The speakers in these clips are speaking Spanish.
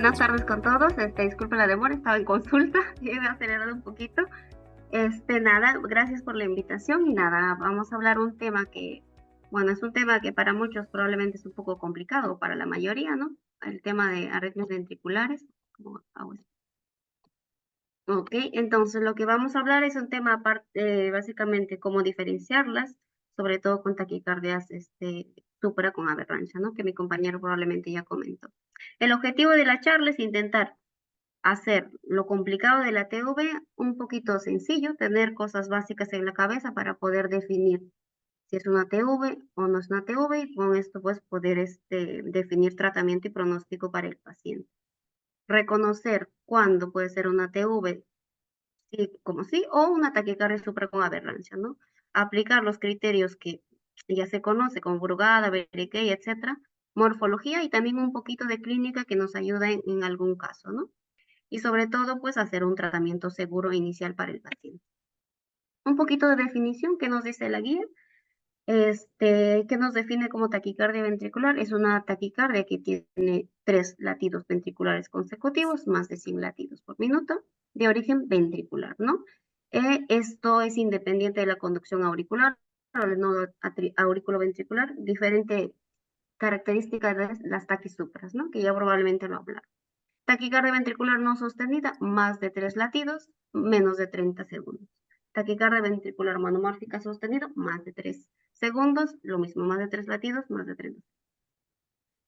buenas tardes con todos. Disculpen la demora, estaba en consulta y he acelerado un poquito. Nada, gracias por la invitación y nada, vamos a hablar un tema que, bueno, es un tema que para muchos probablemente es un poco complicado, para la mayoría, ¿no? El tema de arritmias ventriculares. ¿Cómo hago esto? Ok, entonces lo que vamos a hablar es un tema aparte, básicamente cómo diferenciarlas, sobre todo con taquicardias, supra con aberrancia, ¿no? Que mi compañero probablemente ya comentó. El objetivo de la charla es intentar hacer lo complicado de la TV un poquito sencillo, tener cosas básicas en la cabeza para poder definir si es una TV o no es una TV y con esto pues poder definir tratamiento y pronóstico para el paciente. Reconocer cuándo puede ser una TV, sí, como sí, o una taquicardia supra con aberrancia, ¿no? Aplicar los criterios que ya se conoce como Brugada, Berikey, etcétera, morfología y también un poquito de clínica que nos ayuda en algún caso, ¿no? Y sobre todo, pues hacer un tratamiento seguro inicial para el paciente. Un poquito de definición que nos dice la guía, que nos define como taquicardia ventricular. Es una taquicardia que tiene 3 latidos ventriculares consecutivos, más de 100 latidos por minuto, de origen ventricular, ¿no? Esto es independiente de la conducción auricular o el nodo auriculoventricular, diferente característica de las taquisupras, ¿no? Que ya probablemente lo hablaré. Taquicardia ventricular no sostenida, más de 3 latidos, menos de 30 segundos. Taquicardia ventricular monomórfica sostenida, más de 3 segundos, lo mismo, más de 3 latidos, más de 30.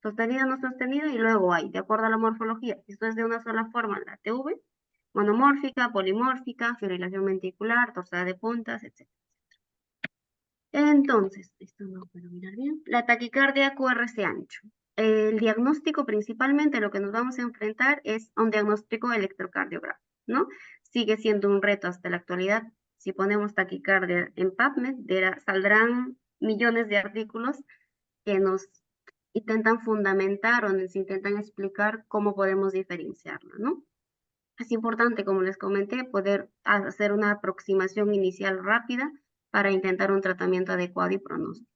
Sostenida, no sostenida, y luego hay, de acuerdo a la morfología, si esto es de una sola forma, la TV, monomórfica, polimórfica, fibrilación ventricular, torsada de puntas, etc. Entonces, esto no puedo mirar bien. La taquicardia QRS ancho. El diagnóstico principalmente lo que nos vamos a enfrentar es un diagnóstico electrocardiográfico, ¿no? Sigue siendo un reto hasta la actualidad. Si ponemos taquicardia en PubMed, saldrán millones de artículos que nos intentan fundamentar o nos intentan explicar cómo podemos diferenciarla, ¿no? Es importante, como les comenté, poder hacer una aproximación inicial rápida para intentar un tratamiento adecuado y pronóstico.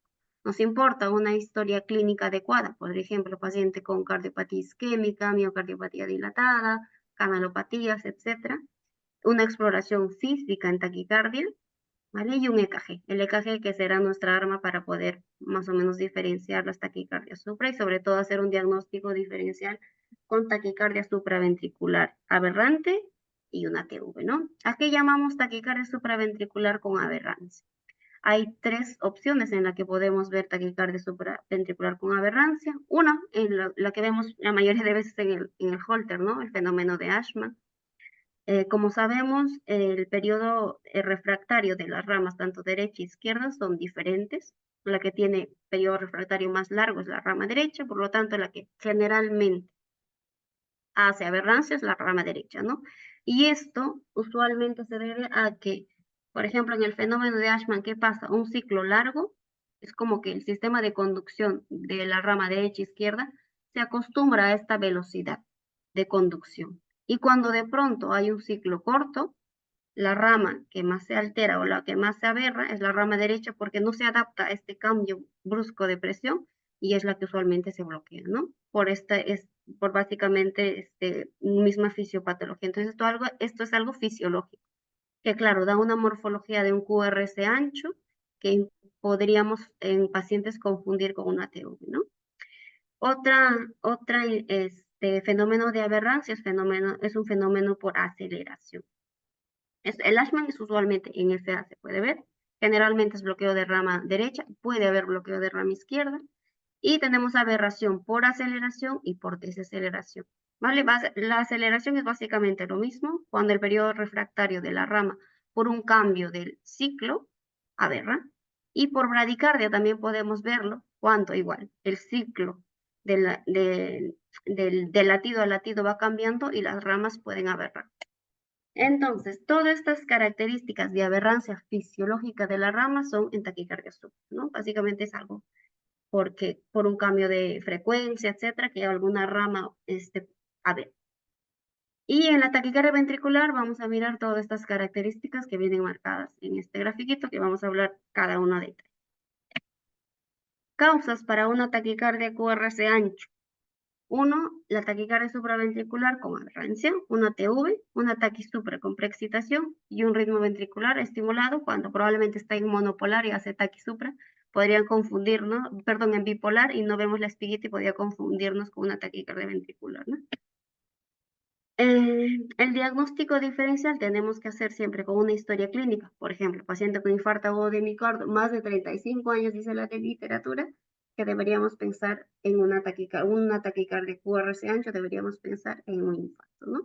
Nos importa una historia clínica adecuada, por ejemplo, paciente con cardiopatía isquémica, miocardiopatía dilatada, canalopatías, etc. Una exploración física en taquicardia, ¿vale? Y un EKG. El EKG que será nuestra arma para poder más o menos diferenciar las taquicardias supra y sobre todo hacer un diagnóstico diferencial con taquicardia supraventricular aberrante y una TV, ¿no? ¿A qué llamamos taquicardia supraventricular con aberrancia? Hay 3 opciones en las que podemos ver taquicardia supraventricular con aberrancia. Una, en la que vemos la mayoría de veces en el Holter, ¿no? El fenómeno de Ashman. Como sabemos, el periodo refractario de las ramas, tanto derecha e izquierda, son diferentes. La que tiene periodo refractario más largo es la rama derecha, por lo tanto, la que generalmente hace aberrancia es la rama derecha, ¿no? Y esto usualmente se debe a que, por ejemplo, en el fenómeno de Ashman, ¿qué pasa? Un ciclo largo, es como que el sistema de conducción de la rama derecha-izquierda se acostumbra a esta velocidad de conducción. Y cuando de pronto hay un ciclo corto, la rama que más se altera o la que más se aberra es la rama derecha porque no se adapta a este cambio brusco de presión y es la que usualmente se bloquea, ¿no? Por básicamente misma fisiopatología. Entonces, esto es algo fisiológico, que claro, da una morfología de un QRS ancho que podríamos en pacientes confundir con una TV, ¿no? Otra fenómeno de aberrancia es un fenómeno por aceleración. El Ashman es usualmente en FA, se puede ver. Generalmente es bloqueo de rama derecha, puede haber bloqueo de rama izquierda. Y tenemos aberración por aceleración y por desaceleración. ¿Vale? La aceleración es básicamente lo mismo cuando el periodo refractario de la rama por un cambio del ciclo aberra. Y por bradicardia también podemos verlo cuando igual el ciclo del latido a latido va cambiando y las ramas pueden aberrar. Entonces, todas estas características de aberrancia fisiológica de la rama son en taquicardia supra, ¿no? Básicamente es algo porque por un cambio de frecuencia, etcétera, que alguna rama aberra. Y en la taquicardia ventricular vamos a mirar todas estas características que vienen marcadas en este grafiquito que vamos a hablar cada una de ellas. Causas para una taquicardia QRS ancho. Uno, la taquicardia supraventricular con aberrancia, una TV, una taquisupra con preexcitación y un ritmo ventricular estimulado cuando probablemente está en monopolar y hace taquisupra. Podrían confundirnos, perdón, en bipolar y no vemos la espiguita y podría confundirnos con una taquicardia ventricular, ¿no? El diagnóstico diferencial tenemos que hacer siempre con una historia clínica. Por ejemplo, paciente con infarto agudo de miocardio, más de 35 años, dice la literatura, que deberíamos pensar en una taquicardia QRS ancho, deberíamos pensar en un infarto, ¿no?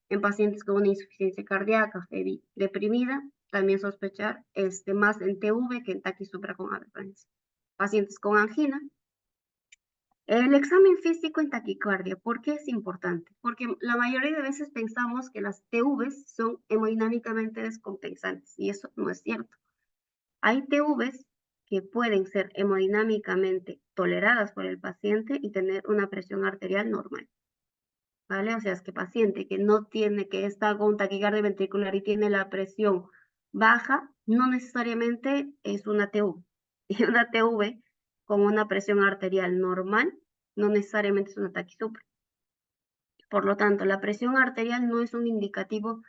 En pacientes con una insuficiencia cardíaca heavy deprimida, también sospechar más en TV que en taquisupra con aberrancia. Pacientes con angina, el examen físico en taquicardia, ¿por qué es importante? Porque la mayoría de veces pensamos que las TVs son hemodinámicamente descompensantes y eso no es cierto. Hay TVs que pueden ser hemodinámicamente toleradas por el paciente y tener una presión arterial normal, ¿vale? O sea, es que paciente que no tiene, que está con taquicardia ventricular y tiene la presión baja, no necesariamente es una TV. Y una TV con una presión arterial normal no necesariamente es un ataque súper. Por lo tanto, la presión arterial no es un indicativo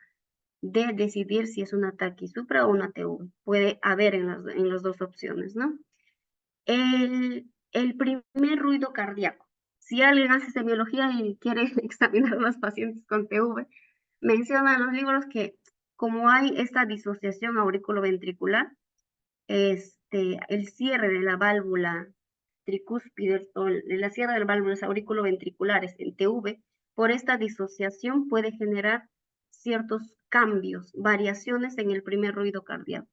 de decidir si es un ataque supra o una TV. Puede haber en las dos opciones, ¿no? El primer ruido cardíaco. Si alguien hace semiología y quiere examinar a los pacientes con TV, menciona en los libros que como hay esta disociación auriculoventricular, el cierre de la válvula tricúspide o la cierre de las válvulas auriculoventriculares en TV, por esta disociación puede generar ciertos cambios, variaciones en el primer ruido cardíaco.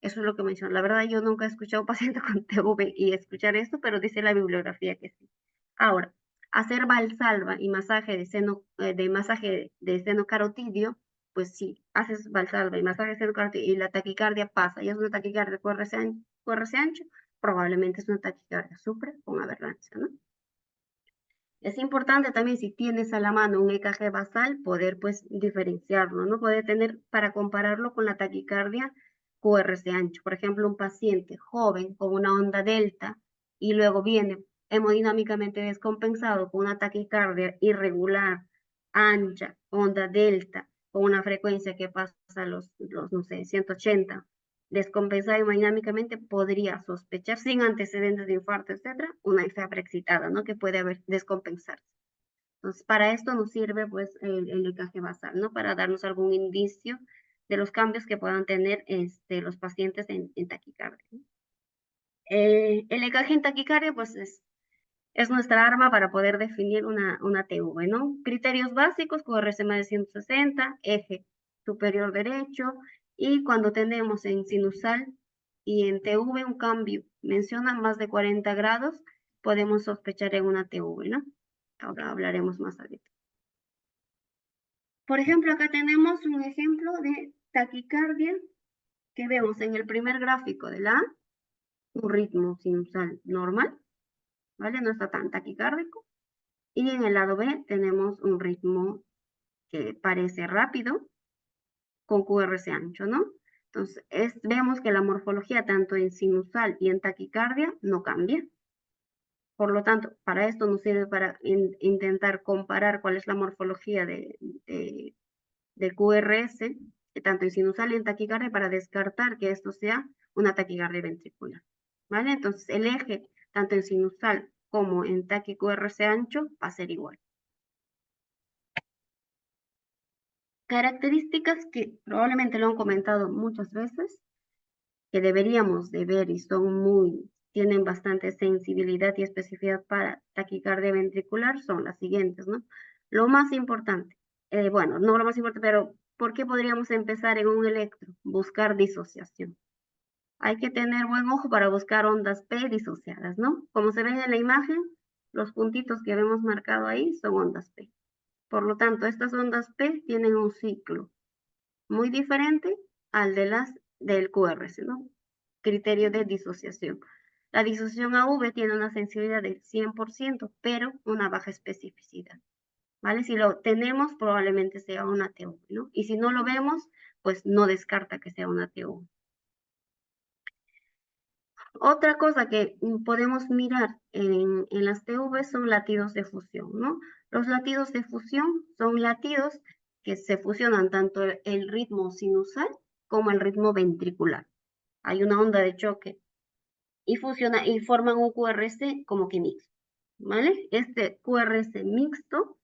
Eso es lo que menciona. La verdad, yo nunca he escuchado a un paciente con TV y escuchar esto, pero dice la bibliografía que sí. Ahora, hacer valsalva y masaje de seno carotidio, pues si haces valsalva y masaje de seno carotidio y la taquicardia pasa y es una taquicardia QRS ancho, probablemente es una taquicardia supra con aberrancia, ¿no? Es importante también si tienes a la mano un EKG basal, poder pues diferenciarlo, ¿no? Poder tener para compararlo con la taquicardia QRS ancho. Por ejemplo, un paciente joven con una onda delta y luego viene hemodinámicamente descompensado con una taquicardia irregular, ancha, onda delta, con una frecuencia que pasa no sé, 180 descompensada hemodinámicamente, podría sospechar, sin antecedentes de infarto, etcétera, una IFA preexcitada, ¿no? Que puede haber descompensarse. Entonces, para esto nos sirve, pues, el EKG basal, ¿no? Para darnos algún indicio de los cambios que puedan tener los pacientes en taquicardia. El EKG en taquicardia, pues, es nuestra arma para poder definir una TV, ¿no? Criterios básicos, QRS más de 160, eje superior derecho, y cuando tenemos en sinusal y en TV un cambio, menciona más de 40 grados, podemos sospechar en una TV, ¿no? Ahora hablaremos más adelante. Por ejemplo, acá tenemos un ejemplo de taquicardia que vemos en el primer gráfico de la A, un ritmo sinusal normal, ¿vale? No está tan taquicárdico. Y en el lado B tenemos un ritmo que parece rápido con QRS ancho, ¿no? Entonces, vemos que la morfología tanto en sinusal y en taquicardia no cambia. Por lo tanto, para esto nos sirve para intentar comparar cuál es la morfología de QRS, tanto en sinusal y en taquicardia, para descartar que esto sea una taquicardia ventricular, ¿vale? Entonces, el eje, tanto en sinusal como en QRS ancho, va a ser igual. Características que probablemente lo han comentado muchas veces, que deberíamos de ver y tienen bastante sensibilidad y especificidad para taquicardia ventricular son las siguientes, ¿no? Lo más importante, bueno, no lo más importante, pero ¿por qué podríamos empezar en un electro? Buscar disociación. Hay que tener buen ojo para buscar ondas P disociadas, ¿no? Como se ven en la imagen, los puntitos que vemos marcado ahí son ondas P. Por lo tanto, estas ondas P tienen un ciclo muy diferente al del QRS, ¿no? Criterio de disociación. La disociación AV tiene una sensibilidad del 100%, pero una baja especificidad, ¿vale? Si lo tenemos, probablemente sea una TU, ¿no? Y si no lo vemos, pues no descarta que sea una TU. Otra cosa que podemos mirar en las TV son latidos de fusión, ¿no? Los latidos de fusión son latidos que se fusionan tanto el ritmo sinusal como el ritmo ventricular. Hay una onda de choque y fusiona y forman un QRS como que mixto, ¿vale? Este QRS mixto,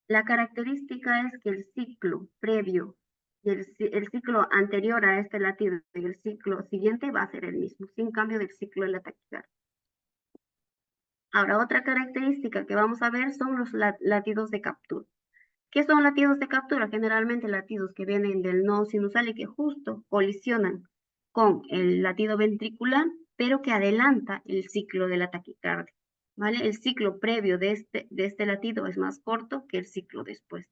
la característica es que el ciclo previo y el ciclo anterior a este latido y el ciclo siguiente va a ser el mismo, sin cambio del ciclo de la taquicardia. Ahora, otra característica que vamos a ver son los latidos de captura. ¿Qué son latidos de captura? Generalmente latidos que vienen del nodo sinusal y que justo colisionan con el latido ventricular, pero que adelanta el ciclo de la taquicardia, ¿vale? El ciclo previo de este latido es más corto que el ciclo después,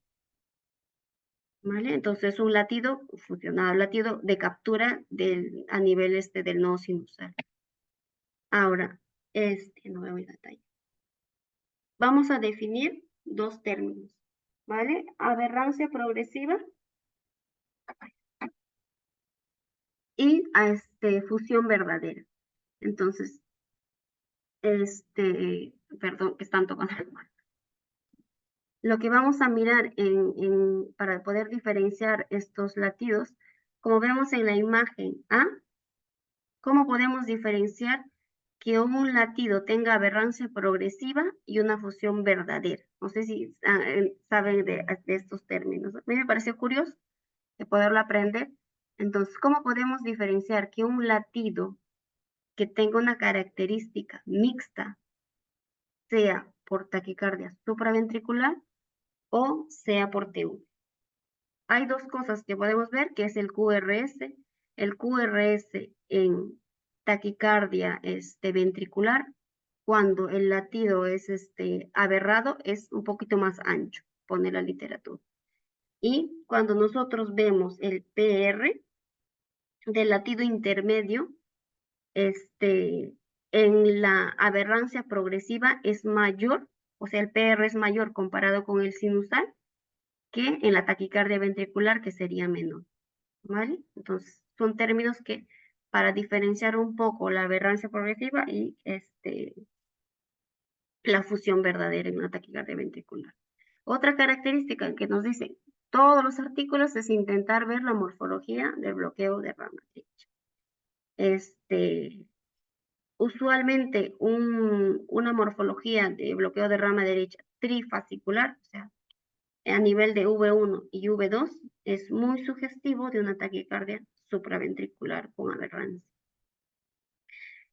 ¿vale? Entonces, un latido fusionado, latido de captura a nivel del nodo sinusal. Ahora, no me voy a detallar. Vamos a definir dos términos, ¿vale? Aberrancia progresiva y fusión verdadera. Entonces, perdón, que están tocando el mar. Lo que vamos a mirar para poder diferenciar estos latidos, como vemos en la imagen A, ¿cómo podemos diferenciar que un latido tenga aberrancia progresiva y una fusión verdadera? No sé si saben de estos términos. A mí me pareció curioso de poderlo aprender. Entonces, ¿cómo podemos diferenciar que un latido que tenga una característica mixta sea por taquicardia supraventricular o sea por TU? Hay dos cosas que podemos ver, que es el QRS. El QRS en taquicardia ventricular, cuando el latido es aberrado, es un poquito más ancho, pone la literatura. Y cuando nosotros vemos el PR del latido intermedio, en la aberrancia progresiva es mayor, o sea, el PR es mayor comparado con el sinusal, que en la taquicardia ventricular, que sería menor, ¿vale? Entonces, son términos que para diferenciar un poco la aberrancia progresiva y la fusión verdadera en una taquicardia ventricular. Otra característica que nos dicen todos los artículos es intentar ver la morfología del bloqueo de rama derecha. Usualmente una morfología de bloqueo de rama derecha trifascicular, o sea, a nivel de V1 y V2, es muy sugestivo de una taquicardia supraventricular con aberrancia.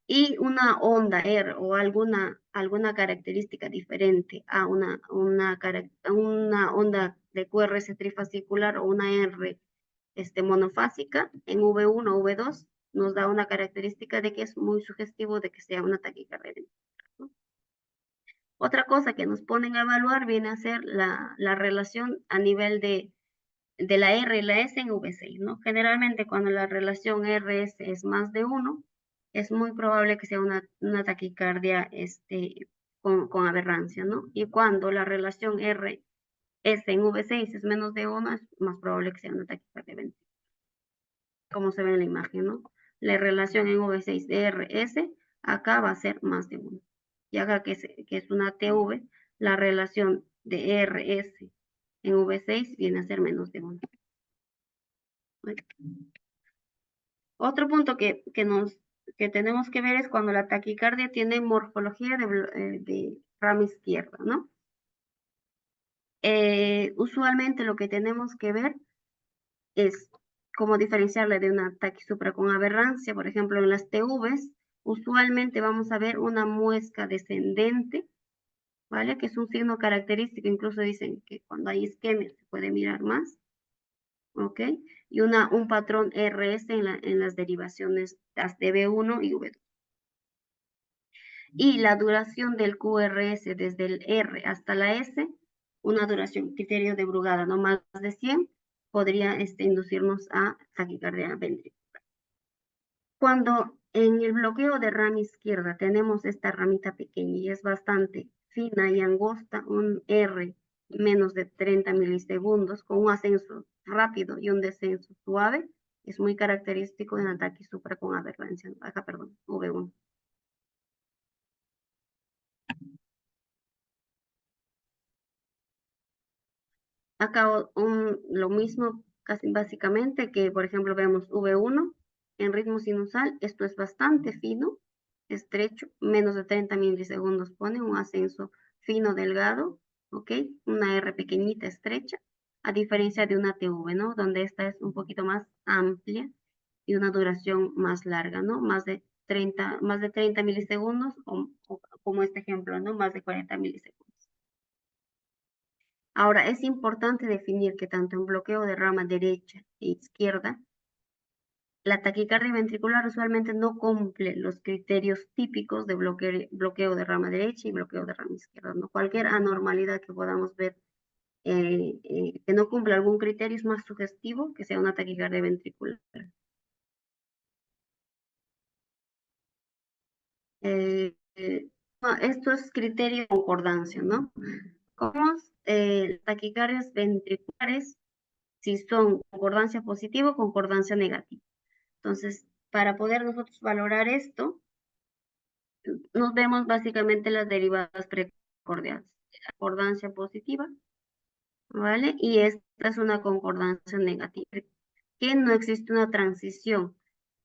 Y una onda R o alguna característica diferente a una onda de QRS trifascicular o una R monofásica en V1 o V2 nos da una característica de que es muy sugestivo de que sea una taquicardia ventricular, ¿no? Otra cosa que nos ponen a evaluar viene a ser la relación a nivel de la R y la S en V6, ¿no? Generalmente cuando la relación RS es más de 1, es muy probable que sea una taquicardia con aberrancia, ¿no? Y cuando la relación RS en V6 es menos de 1, es más probable que sea una taquicardia ventricular, como se ve en la imagen, ¿no? La relación en V6 de RS acá va a ser más de 1. Y acá que es una TV, la relación de RS en V6 viene a ser menos de 1. Otro punto que tenemos que ver es cuando la taquicardia tiene morfología de rama izquierda, ¿no? Usualmente lo que tenemos que ver es cómo diferenciarla de una taquisupra con aberrancia. Por ejemplo, en las TVs, usualmente vamos a ver una muesca descendente, ¿vale? Que es un signo característico, incluso dicen que cuando hay isquemia se puede mirar más, ¿ok? Y un patrón RS en las derivaciones de V1 y V2. Y la duración del QRS desde el R hasta la S, una duración, criterio de Brugada, no más de 100, podría inducirnos a taquicardia ventricular. Cuando en el bloqueo de rama izquierda tenemos esta ramita pequeña y es bastante fina y angosta, un R menos de 30 milisegundos, con un ascenso rápido y un descenso suave, Es muy característico en ataque supra con aberrancia. Acá, perdón, V1. Acá lo mismo casi básicamente que, por ejemplo, vemos V1 en ritmo sinusal. Esto es bastante fino, estrecho, menos de 30 milisegundos pone un ascenso fino, delgado, ¿ok? Una R pequeñita, estrecha, a diferencia de una TV, ¿no? Donde esta es un poquito más amplia y una duración más larga, ¿no? Más de 30 milisegundos, o como este ejemplo, ¿no? Más de 40 milisegundos. Ahora, es importante definir que tanto en bloqueo de rama derecha e izquierda, la taquicardia ventricular usualmente no cumple los criterios típicos de bloqueo de rama derecha y bloqueo de rama izquierda, ¿no? Cualquier anormalidad que podamos ver que no cumple algún criterio es más sugestivo que sea una taquicardia ventricular. Esto es criterio de concordancia, ¿no? Como taquicardias ventriculares, si son concordancia positiva o concordancia negativa. Entonces, para poder nosotros valorar esto, nos vemos básicamente las derivadas precordiales. Concordancia positiva, ¿vale? Y esta es una concordancia negativa, que no existe una transición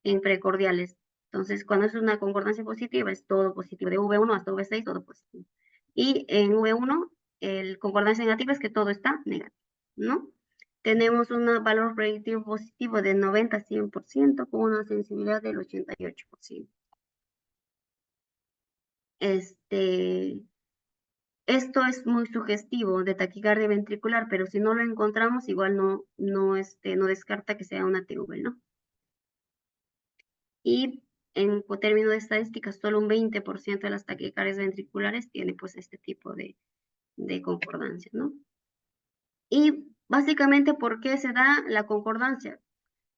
en precordiales. Entonces, cuando es una concordancia positiva, es todo positivo, de V1 hasta V6, todo positivo. Y en V1, el concordancia negativa es que todo está negativo, ¿no? Tenemos un valor predictivo positivo de 90 a 100% con una sensibilidad del 88%. Esto es muy sugestivo de taquicardia ventricular, pero si no lo encontramos, igual no descarta que sea una TV, ¿no? Y en términos de estadísticas, solo un 20% de las taquicardias ventriculares tiene pues este tipo de concordancia, ¿no? Y básicamente, ¿por qué se da la concordancia?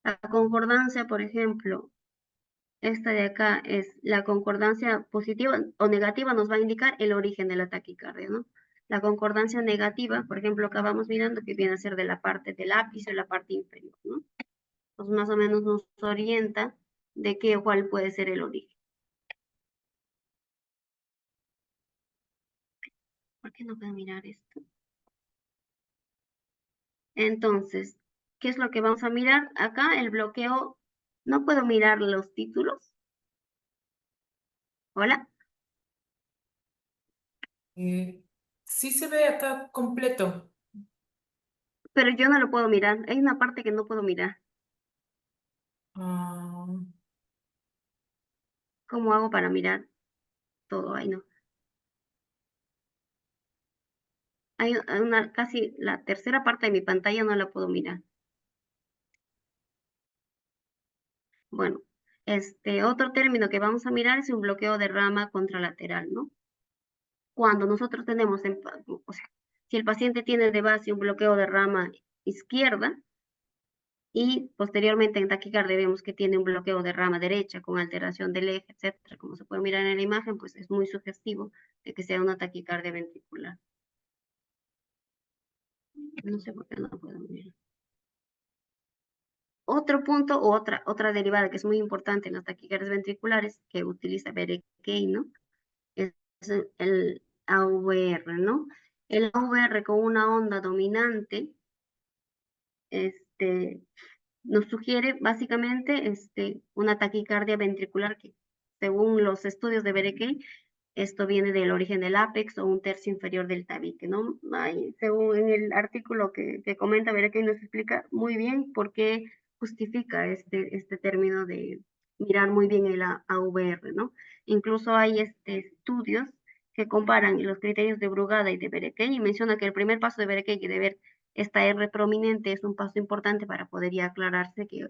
La concordancia, por ejemplo, esta de acá es la concordancia positiva o negativa, nos va a indicar el origen de la taquicardia, ¿no? La concordancia negativa, por ejemplo, acá vamos mirando que viene a ser de la parte del ápice o la parte inferior, ¿no? Pues más o menos nos orienta de cuál puede ser el origen. ¿Por qué no puedo mirar esto? Entonces, ¿qué es lo que vamos a mirar? Acá el bloqueo, no puedo mirar los títulos. Hola, Sí se ve acá completo. pero yo no lo puedo mirar. Hay una parte que no puedo mirar. Ah, ¿Cómo hago para mirar todo? Ahí no. Hay casi la tercera parte de mi pantalla no la puedo mirar. Bueno, otro término que vamos a mirar es un bloqueo de rama contralateral, ¿no? Cuando nosotros tenemos, o sea, si el paciente tiene de base un bloqueo de rama izquierda y posteriormente en taquicardia vemos que tiene un bloqueo de rama derecha con alteración del eje, etcétera, como se puede mirar en la imagen, pues es muy sugestivo de que sea una taquicardia ventricular. No sé por qué no puedo mirar. Otro punto o otra derivada que es muy importante en las taquicardias ventriculares que utiliza Berekei, ¿no? Es el AVR, ¿no? El AVR con una onda dominante, nos sugiere básicamente una taquicardia ventricular que, según los estudios de Berekei, esto viene del origen del ápex o un tercio inferior del tabique, ¿no? Según en el artículo que comenta Berekei nos explica muy bien por qué justifica este término de mirar muy bien el AVR, ¿no? Incluso hay estudios que comparan los criterios de Brugada y de Berekei y menciona que el primer paso de Berekei de ver esta R prominente es un paso importante para poder ya aclararse que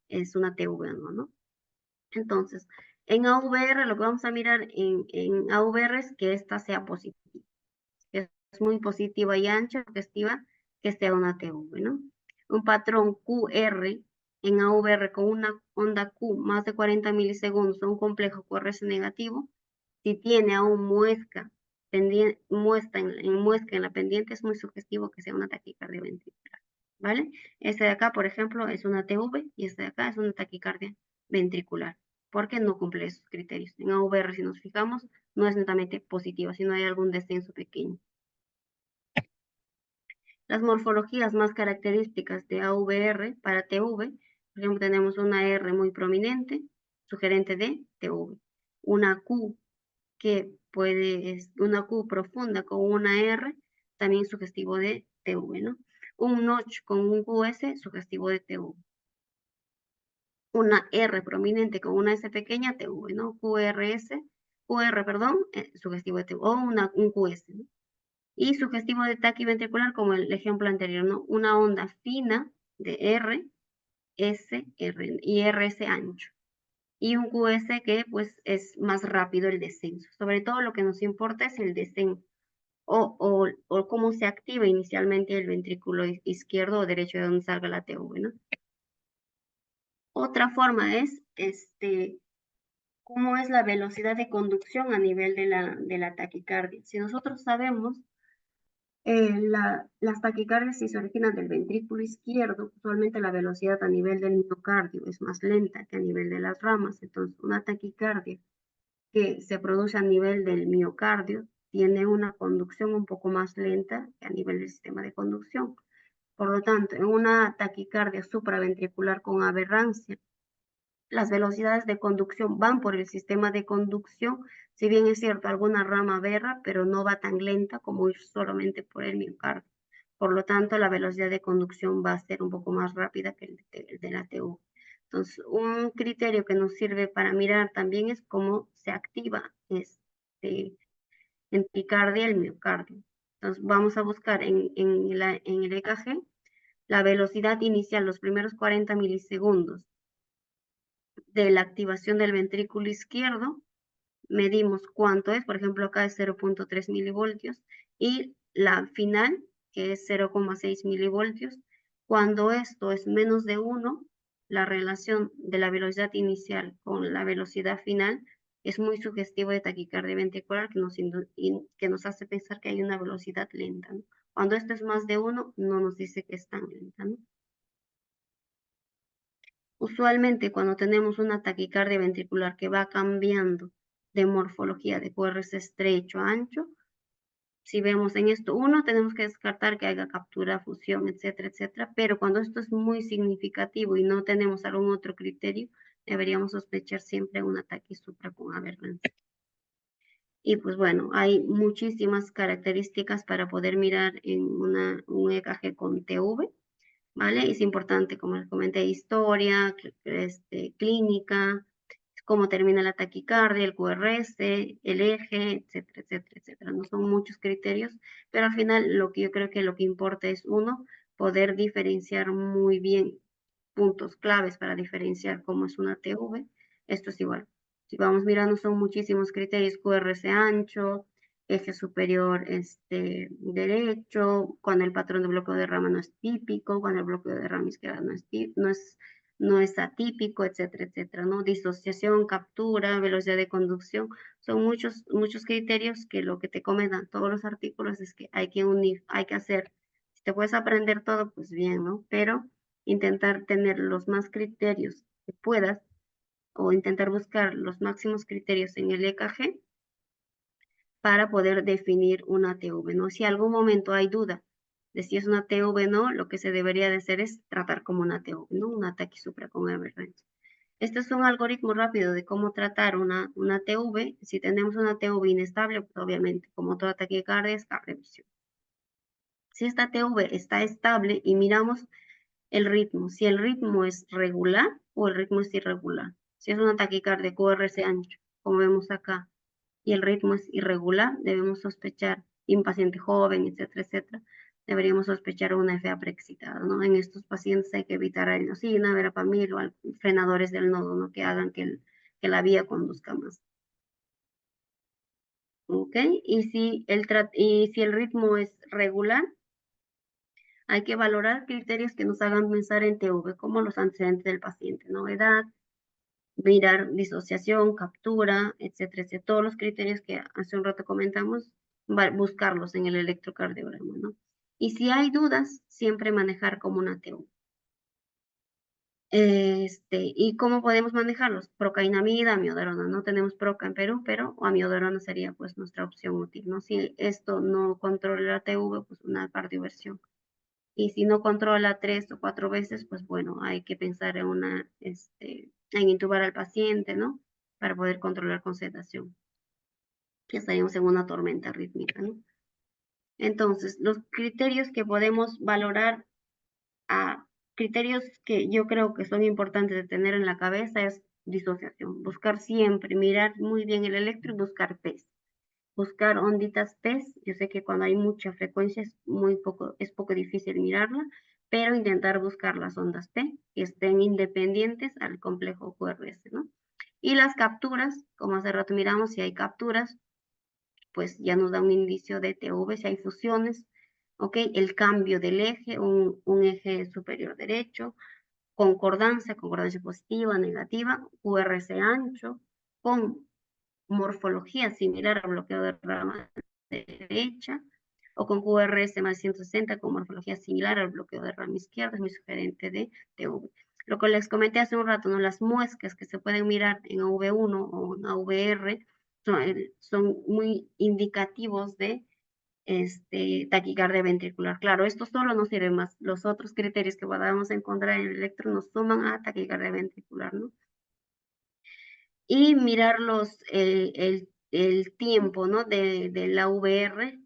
es una TV, ¿no? Entonces, en AVR, lo que vamos a mirar en AVR es que esta sea positiva. Es muy positiva y ancha, sugestiva, que sea una TV, ¿no? Un patrón QR en AVR con una onda Q más de 40 milisegundos o un complejo QRS negativo, si tiene aún muesca en la pendiente, es muy sugestivo que sea una taquicardia ventricular. ¿vale? Este de acá, por ejemplo, es una TV y este de acá es una taquicardia ventricular, porque no cumple esos criterios. En AVR, si nos fijamos, no es netamente positiva, sino hay algún descenso pequeño. Las morfologías más características de AVR para TV, por ejemplo, tenemos una R muy prominente, sugerente de TV, una Q una Q profunda con una R, también sugestivo de TV, ¿no? Un notch con un QS, sugestivo de TV. Una R prominente con una S pequeña, TV, ¿no? QR, perdón, sugestivo de TV, o un QS, ¿no? Y sugestivo de taquiventricular, como el ejemplo anterior, ¿no? Una onda fina de R, S, R y RS ancho. Y un QS que pues es más rápido el descenso. Sobre todo lo que nos importa es el descenso o cómo se activa inicialmente el ventrículo izquierdo o derecho de donde salga la TV, ¿no? Otra forma es cómo es la velocidad de conducción a nivel de la taquicardia. Si nosotros sabemos las taquicardias, si se originan del ventrículo izquierdo, usualmente la velocidad a nivel del miocardio es más lenta que a nivel de las ramas. Entonces, una taquicardia que se produce a nivel del miocardio tiene una conducción un poco más lenta que a nivel del sistema de conducción. Por lo tanto, en una taquicardia supraventricular con aberrancia, las velocidades de conducción van por el sistema de conducción, si bien es cierto, alguna rama aberra, pero no va tan lenta como ir solamente por el miocardio. Por lo tanto, la velocidad de conducción va a ser un poco más rápida que el de la TU. Entonces, un criterio que nos sirve para mirar también es cómo se activa en taquicardia el miocardio. Entonces, vamos a buscar en el EKG la velocidad inicial, los primeros 40 milisegundos de la activación del ventrículo izquierdo, medimos cuánto es, por ejemplo, acá es 0.3 milivoltios, y la final, que es 0,6 milivoltios. Cuando esto es menos de 1, la relación de la velocidad inicial con la velocidad final es muy sugestivo de taquicardia ventricular que nos hace pensar que hay una velocidad lenta, ¿no? Cuando esto es más de 1, no nos dice que es tan lenta, ¿no? Usualmente cuando tenemos una taquicardia ventricular que va cambiando de morfología de QRS estrecho a ancho, si vemos en esto uno, tenemos que descartar que haya captura, fusión, etcétera, etcétera, pero cuando esto es muy significativo y no tenemos algún otro criterio, deberíamos sospechar siempre un ataque supra con aberrancia. Y pues bueno, hay muchísimas características para poder mirar en un EKG con TV, ¿vale? Es importante, como les comenté, historia, clínica, cómo termina la taquicardia, el QRS, el eje, etcétera, etcétera, etcétera. No son muchos criterios, pero al final lo que yo creo que lo que importa es uno, poder diferenciar muy bien puntos claves para diferenciar cómo es una TV. Esto es igual. Si vamos mirando, son muchísimos criterios: QRS ancho, eje superior derecho, cuando el patrón de bloqueo de rama no es típico, cuando el bloqueo de rama izquierda no es atípico, etcétera, etcétera, ¿no? Disociación, captura, velocidad de conducción, son muchos criterios que lo que te comentan todos los artículos es que hay que unir, hay que hacer. Si te puedes aprender todo, pues bien, ¿no? Pero intentar tener los más criterios que puedas o intentar buscar los máximos criterios en el EKG para poder definir una TV, ¿no? Si algún momento hay duda de si es una TV o no, lo que se debería de hacer es tratar como una TV, ¿no? Un ataque supra con aberrancia. Este es un algoritmo rápido de cómo tratar una TV. Si tenemos una TV inestable, pues obviamente, como toda taquicardia, es a revisión. Si esta TV está estable y miramos el ritmo, si el ritmo es regular o el ritmo es irregular. Si es una taquicardia QRS ancho, como vemos acá, y el ritmo es irregular, debemos sospechar, y un paciente joven, etcétera, etcétera, deberíamos sospechar una FA preexcitada, ¿no? En estos pacientes hay que evitar adenosina, verapamil o frenadores del nodo, ¿no? Que hagan que la vía conduzca más. ¿Ok? Y si el ritmo es regular, hay que valorar criterios que nos hagan pensar en TV, como los antecedentes del paciente, ¿no? Edad, mirar disociación, captura, etcétera, etcétera. Todos los criterios que hace un rato comentamos, buscarlos en el electrocardiograma, ¿no? Y si hay dudas, siempre manejar como una TU. ¿Y cómo podemos manejarlos? Procainamida, amiodarona. No tenemos proca en Perú, pero amiodarona sería pues nuestra opción útil, ¿no? Si esto no controla la TV, pues una cardioversión. Y si no controla 3 o 4 veces, pues bueno, hay que pensar en en intubar al paciente, ¿no? Para poder controlar con sedación. Ya estaríamos en una tormenta rítmica, ¿no? Entonces, los criterios que podemos valorar, criterios que yo creo que son importantes de tener en la cabeza es disociación. Buscar siempre, mirar muy bien el electro y buscar PES. Buscar onditas PES. Yo sé que cuando hay mucha frecuencia es poco difícil mirarla, pero intentar buscar las ondas P que estén independientes al complejo QRS, ¿no? Y las capturas, como hace rato miramos, si hay capturas, pues ya nos da un indicio de TV, si hay fusiones, ¿ok? El cambio del eje, un eje superior derecho, concordancia positiva, negativa, QRS ancho, con morfología similar al bloqueo de rama derecha, o con QRS más 160 con morfología similar al bloqueo de rama izquierda, es muy sugerente de TV. Lo que les comenté hace un rato, ¿no? Las muescas que se pueden mirar en AV1 o en AVR son muy indicativos de taquicardia ventricular. Claro, esto solo no sirve más. Los otros criterios que podamos encontrar en el electro nos suman a taquicardia ventricular, ¿no? Y mirar el tiempo, ¿no? De la VR,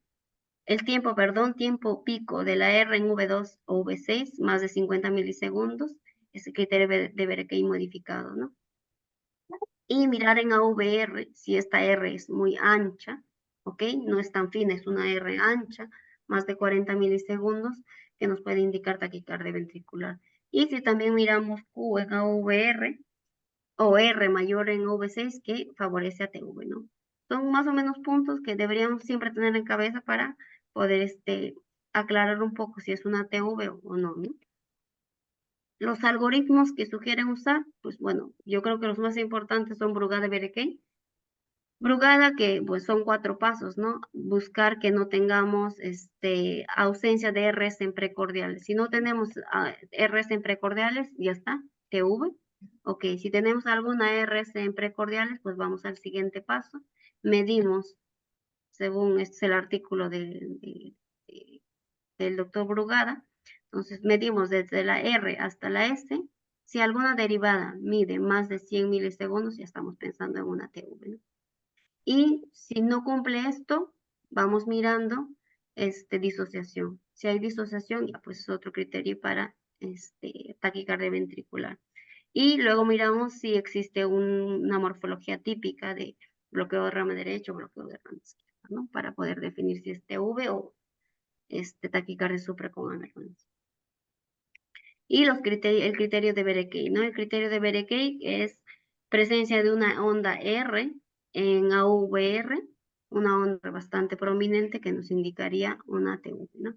el tiempo, perdón, tiempo pico de la R en V2 o V6, más de 50 milisegundos, ese criterio de Berekei modificado, ¿no? Y mirar en AVR si esta R es muy ancha, ¿ok? No es tan fina, es una R ancha, más de 40 milisegundos, que nos puede indicar taquicardia ventricular. Y si también miramos Q en AVR, o R mayor en V6 que favorece a TV, ¿no? Son más o menos puntos que deberíamos siempre tener en cabeza para poder aclarar un poco si es una TV o no, ¿no? Los algoritmos que sugieren usar, pues bueno, yo creo que los más importantes son Brugada y Berekei. Brugada, que pues son 4 pasos, ¿no? Buscar que no tengamos ausencia de Rs en precordiales. Si no tenemos Rs en precordiales, ya está, TV. Ok, si tenemos alguna Rs en precordiales, pues vamos al siguiente paso. Medimos, según este es el artículo del doctor Brugada, entonces medimos desde la R hasta la S. Si alguna derivada mide más de 100 milisegundos, ya estamos pensando en una TV, ¿no? Y si no cumple esto, vamos mirando disociación. Si hay disociación, ya pues es otro criterio para taquicardia ventricular. Y luego miramos si existe una morfología típica de bloqueo de rama derecho o bloqueo de rama izquierda, ¿no? Para poder definir si es TV o taquicardia supra con amerrancia. Y el criterio de Berekei, ¿no? El criterio de Berekei es presencia de una onda R en AVR, una onda bastante prominente que nos indicaría una TV, ¿no?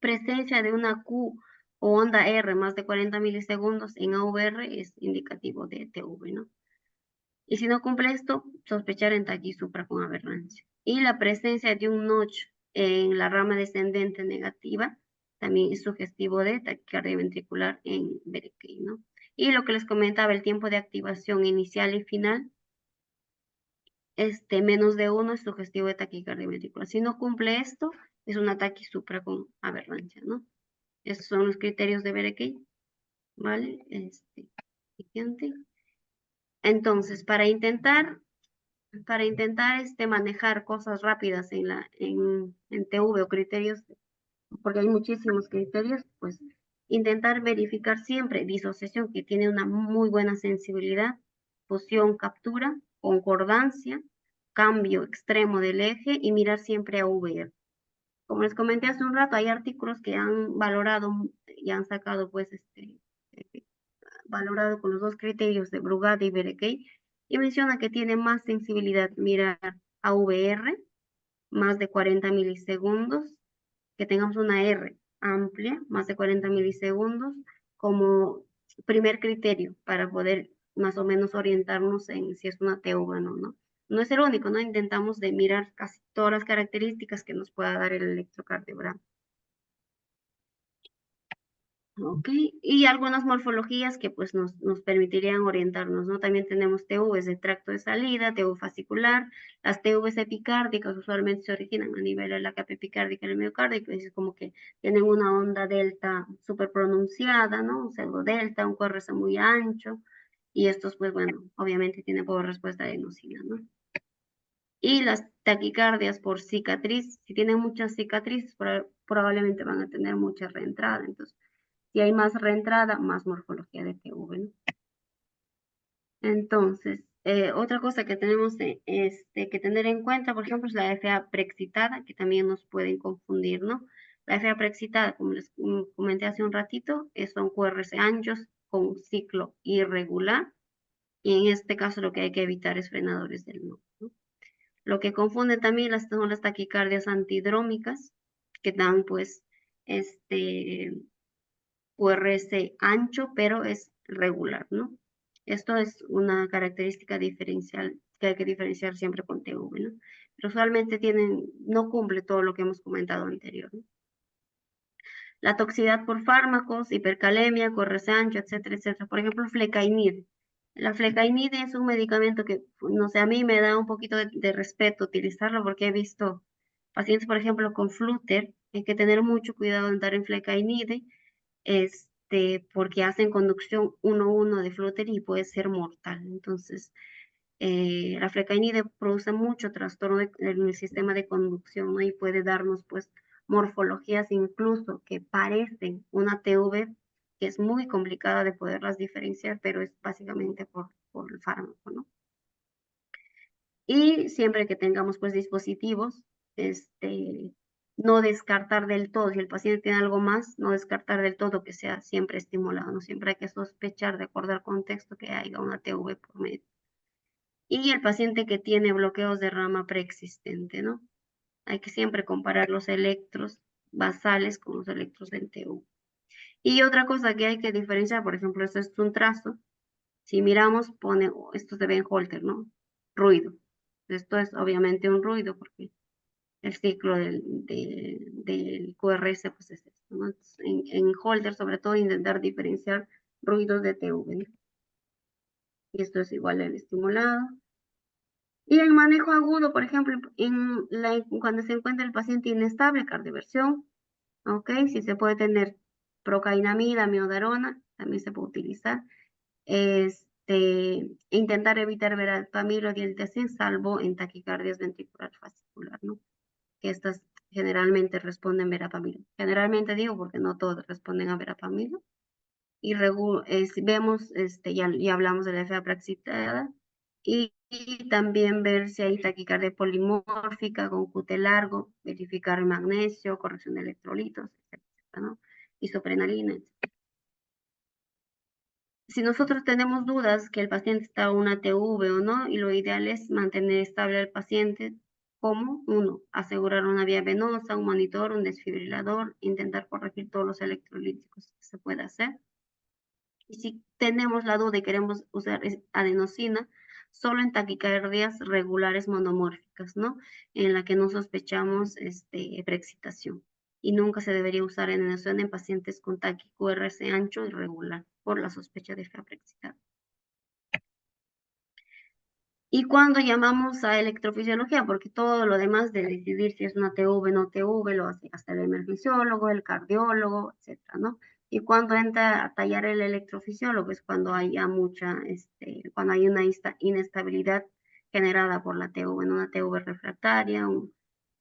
Presencia de una Q o onda R más de 40 milisegundos en AVR es indicativo de TV, ¿no? Y si no cumple esto, sospechar en taquisupra con aberrancia. Y la presencia de un notch en la rama descendente negativa también es sugestivo de taquicardia ventricular en Berekei, ¿no? Y lo que les comentaba, el tiempo de activación inicial y final, menos de 1 es sugestivo de taquicardia ventricular. Si no cumple esto, es una taquisupra con aberrancia, ¿no? Esos son los criterios de Berekei, ¿vale? Siguiente. Entonces, para intentar manejar cosas rápidas en TV o criterios, porque hay muchísimos criterios, pues intentar verificar siempre disociación, que tiene una muy buena sensibilidad, fusión, captura, concordancia, cambio extremo del eje y mirar siempre a VR. Como les comenté hace un rato, hay artículos que han valorado y han sacado pues valorado con los dos criterios de Brugada y Berekei, y menciona que tiene más sensibilidad mirar a VR, más de 40 milisegundos, que tengamos una R amplia, más de 40 milisegundos, como primer criterio para poder más o menos orientarnos en si es una TV o no, ¿no? No es el único, ¿no? Intentamos de mirar casi todas las características que nos pueda dar el electrocardiograma. Ok, y algunas morfologías que pues nos permitirían orientarnos, ¿no? También tenemos TVs de tracto de salida, TV fascicular, las TVs epicárdicas usualmente se originan a nivel de la capa epicárdica del miocardio, y pues es como que tienen una onda delta súper pronunciada, ¿no? Un pseudo delta, un QRS muy ancho, y estos pues bueno, obviamente tienen poca respuesta de adenosina, ¿no? Y las taquicardias por cicatriz, si tienen muchas cicatrices, probablemente van a tener mucha reentrada, entonces si hay más reentrada, más morfología de TV, ¿no? Entonces, otra cosa que tenemos que tener en cuenta, por ejemplo, es la FA preexcitada, que también nos pueden confundir, ¿no? La FA preexcitada, como les comenté hace un ratito, son QRS anchos con ciclo irregular, y en este caso lo que hay que evitar es frenadores del nodo, ¿no? Lo que confunde también son las taquicardias antidrómicas, que dan pues QRS ancho, pero es regular, ¿no? Esto es una característica diferencial que hay que diferenciar siempre con TV, ¿no? Pero usualmente no cumple todo lo que hemos comentado anterior, ¿no? La toxicidad por fármacos, hipercalemia, QRS ancho, etcétera, etcétera. Por ejemplo, flecainid. La flecainid es un medicamento que, no sé, a mí me da un poquito de respeto utilizarlo porque he visto pacientes, por ejemplo, con flúter, hay que tener mucho cuidado en dar en flecainide, porque hacen conducción 1-1 de flúter y puede ser mortal. Entonces, la flecainide produce mucho trastorno en el sistema de conducción, ¿no? Y puede darnos, pues, morfologías incluso que parecen una TV, que es muy complicada de poderlas diferenciar, pero es básicamente por el fármaco, ¿no? Y siempre que tengamos pues dispositivos, no descartar del todo, si el paciente tiene algo más, no descartar del todo que sea siempre estimulado, ¿no? Siempre hay que sospechar, de acuerdo al contexto, que haya una TV por medio. Y el paciente que tiene bloqueos de rama preexistente, ¿no? Hay que siempre comparar los electros basales con los electros del TU. Y otra cosa que hay que diferenciar, por ejemplo, esto es un trazo. Si miramos, esto se ve en Holter, ¿no? Ruido. Esto es obviamente un ruido porque el ciclo del QRS pues es esto, ¿no? Entonces, en Holter, sobre todo, intentar diferenciar ruidos de TV, ¿no? Y esto es igual al estimulado. Y el manejo agudo, por ejemplo, cuando se encuentra el paciente inestable, cardioversión, ¿ok? Si se puede tener procainamida, miodarona, también se puede utilizar. Intentar evitar verapamilo y diltiazem, salvo en taquicardias ventricular fascicular, ¿no? Que estas generalmente responden verapamilo. Generalmente digo porque no todos responden a verapamilo. Y vemos, ya hablamos de la FA praxitada, y también ver si hay taquicardia polimórfica con QT largo, verificar el magnesio, corrección de electrolitos, etcétera, ¿no? Isoprenalina, etc. Si nosotros tenemos dudas que el paciente está en una TV o no, y lo ideal es mantener estable al paciente, como uno, asegurar una vía venosa, un monitor, un desfibrilador, intentar corregir todos los electrolíticos que se pueda hacer. Y si tenemos la duda y queremos usar adenosina, solo en taquicardias regulares monomórficas, ¿no? En la que no sospechamos preexcitación. Y nunca se debería usar adenosina en pacientes con QRS ancho irregular por la sospecha de FA preexcitada. Y cuando llamamos a electrofisiología, porque todo lo demás de decidir si es una TV o no TV lo hace hasta el emergenciólogo, el cardiólogo, etcétera, ¿no? Y cuando entra a tallar el electrofisiólogo es cuando haya cuando hay una inestabilidad generada por la TV, ¿no? Una TV refractaria,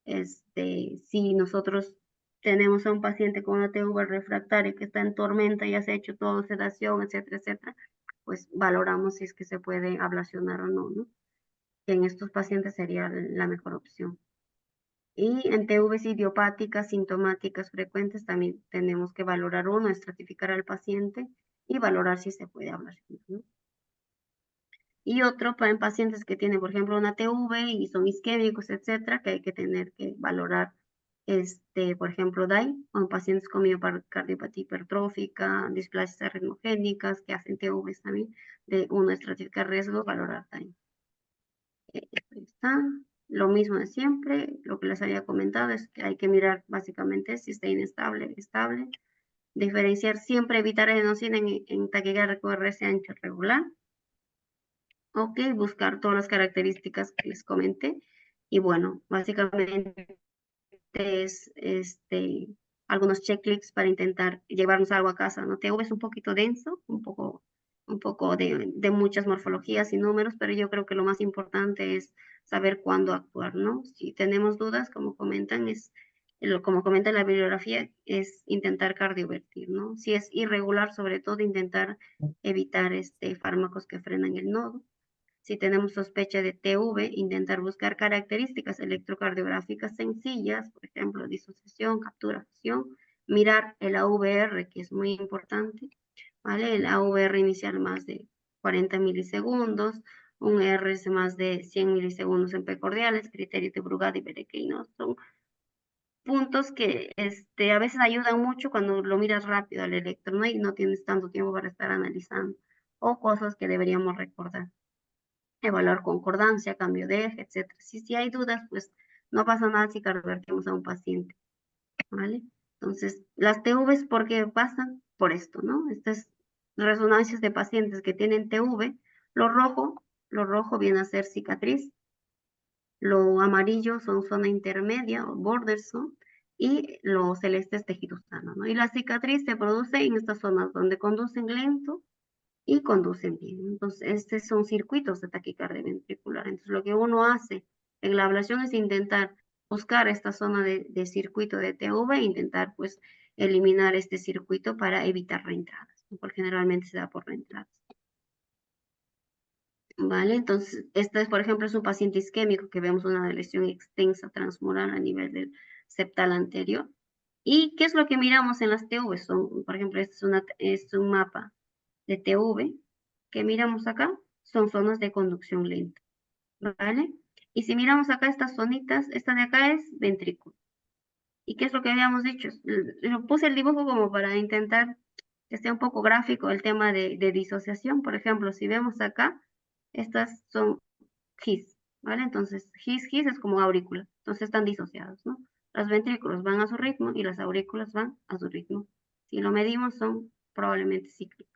si nosotros tenemos a un paciente con una TV refractaria que está en tormenta, ya se ha hecho todo sedación, etcétera, etcétera, pues valoramos si es que se puede ablacionar o no, ¿no? Que en estos pacientes sería la mejor opción. Y en TVs idiopáticas, sintomáticas frecuentes, también tenemos que valorar uno, estratificar al paciente y valorar si se puede ablacionar, ¿no? Y otro, en pacientes que tienen, por ejemplo, una TV y son isquémicos, etcétera, que hay que tener que valorar, por ejemplo, DAI, o en pacientes con miocardiopatía hipertrófica, displasias arritmogénicas, que hacen TVs también, de uno estratificar riesgo, valorar DAI. Está lo mismo de siempre. Lo que les había comentado es que hay que mirar básicamente si está inestable, estable, Diferenciar, siempre evitar adenosina en taquicardia QRS ancho regular. Ok, buscar todas las características que les comenté. Y bueno, básicamente es algunos checklists para intentar llevarnos algo a casa, ¿no? TV es un poquito denso, un poco de muchas morfologías y números, pero yo creo que lo más importante es saber cuándo actuar, ¿no? Si tenemos dudas, como comentan, como comenta la bibliografía, es intentar cardiovertir, ¿no? Si es irregular, sobre todo, intentar evitar fármacos que frenan el nodo. Si tenemos sospecha de TV, intentar buscar características electrocardiográficas sencillas, por ejemplo, disociación, captura, fusión, mirar el AVR, que es muy importante, ¿vale? El AVR inicial más de 40 milisegundos, un RS más de 100 milisegundos en precordiales, criterios de Brugada y Berekei, ¿no? Son puntos que a veces ayudan mucho cuando lo miras rápido al electro, ¿no? Y no tienes tanto tiempo para estar analizando, o cosas que deberíamos recordar. Evaluar concordancia, cambio de eje, etc. Si hay dudas, pues no pasa nada si cardiovertimos a un paciente, ¿vale? Entonces, las TVs, ¿por qué pasan? Por esto, ¿no? Estas resonancias de pacientes que tienen TV, lo rojo viene a ser cicatriz, lo amarillo son zona intermedia o border zone, y lo celeste es tejido sano, ¿no? Y la cicatriz se produce en estas zonas donde conducen lento y conducen bien. Entonces, estos son circuitos de taquicardia ventricular. Entonces, lo que uno hace en la ablación es intentar buscar esta zona de circuito de TV e intentar, pues, eliminar este circuito para evitar reentradas, porque generalmente se da por reentradas. ¿Vale? Entonces, este, por ejemplo, es un paciente isquémico que vemos una lesión extensa transmural a nivel del septal anterior. ¿Y qué es lo que miramos en las TV? Son, por ejemplo, este es un mapa de TV que miramos acá, son zonas de conducción lenta, ¿vale? Y si miramos acá estas zonitas, esta de acá es ventrículo. ¿Y qué es lo que habíamos dicho? Lo puse el dibujo como para intentar que sea un poco gráfico el tema de disociación. Por ejemplo, si vemos acá, estas son GIS, ¿vale? Entonces, GIS es como aurícula, entonces están disociados, ¿no? Los ventrículos van a su ritmo y las aurículas van a su ritmo. Si lo medimos, son probablemente cíclicos.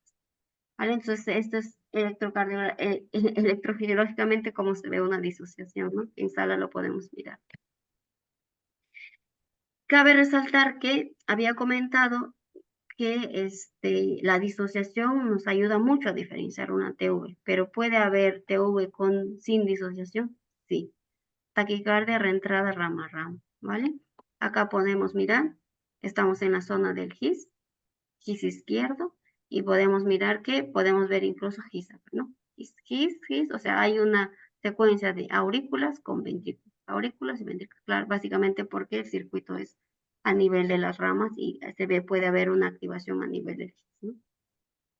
¿Vale? Entonces, esto es electrofisiológicamente como se ve una disociación, ¿no? En sala lo podemos mirar. Cabe resaltar que había comentado que la disociación nos ayuda mucho a diferenciar una TV, pero puede haber TV sin disociación, sí. Taquicardia, reentrada, rama a rama, ¿vale? Acá podemos mirar, estamos en la zona del GIS izquierdo, y podemos mirar que podemos ver incluso GIS, ¿no? GIS, o sea, hay una secuencia de aurículas con ventrículos, aurículas y ventrículos, claro, básicamente porque el circuito es a nivel de las ramas y puede haber una activación a nivel del GIS, ¿no?